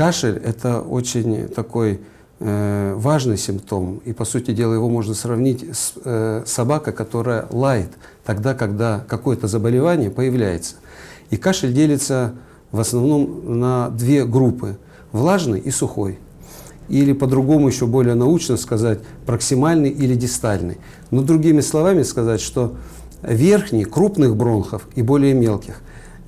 Кашель – это очень такой важный симптом, и, по сути дела, его можно сравнить с собакой, которая лает тогда, когда какое-то заболевание появляется. И кашель делится в основном на две группы – влажный и сухой. Или по-другому, еще более научно сказать, проксимальный или дистальный. Но другими словами сказать, что верхний, крупных бронхов и более мелких.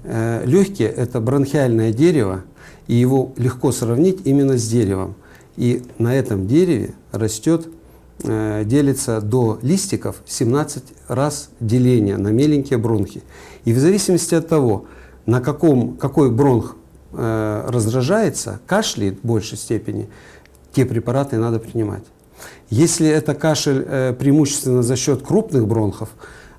Легкие – это бронхиальное дерево, и его легко сравнить именно с деревом. И на этом дереве растет, делится до листиков 17 раз деления на меленькие бронхи. И в зависимости от того, на какой бронх раздражается, кашляет в большей степени, те препараты надо принимать. Если это кашель преимущественно за счет крупных бронхов,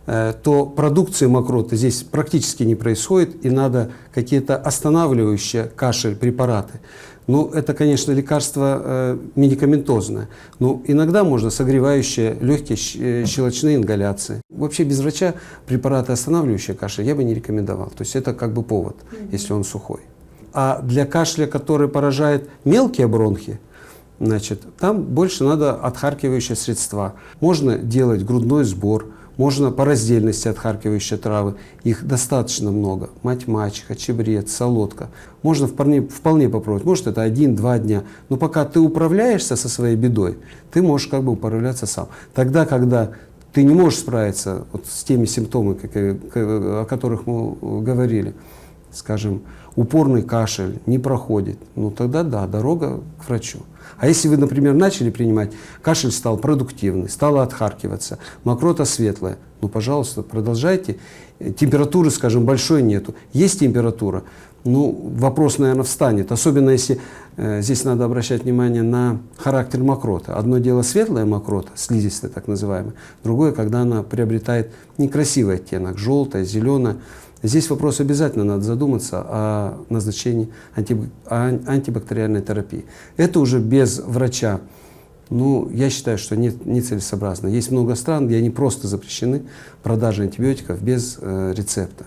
то продукции мокроты здесь практически не происходит, и надо какие-то останавливающие кашель препараты. Ну, это, конечно, лекарство медикаментозное, но иногда можно согревающие легкие щелочные ингаляции. Вообще без врача препараты, останавливающие кашель, я бы не рекомендовал. То есть это как бы повод, если он сухой. А для кашля, который поражает мелкие бронхи, значит, там больше надо отхаркивающие средства. Можно делать грудной сбор, можно по раздельности отхаркивающие травы, их достаточно много. Мать-мачеха, чебрец, солодка. Можно вполне попробовать, может это 1-2 дня. Но пока ты управляешься со своей бедой, ты можешь как бы управляться сам. Тогда, когда ты не можешь справиться вот с теми симптомами, о которых мы говорили, скажем, упорный кашель не проходит, ну тогда да, дорога к врачу. А если вы, например, начали принимать, кашель стал продуктивный, стало отхаркиваться, мокрота светлая, ну, пожалуйста, продолжайте. Температуры, скажем, большой нету. Есть температура, ну, вопрос, наверное, встанет. Особенно если здесь надо обращать внимание на характер мокроты. Одно дело светлая мокрота, слизистая так называемая, другое, когда она приобретает некрасивый оттенок, желтая, зеленая. Здесь вопрос обязательно надо задуматься о назначении антибактериальной терапии. Это уже без врача, ну, я считаю, что нецелесообразно. Есть много стран, где они просто запрещены продажа антибиотиков без рецепта.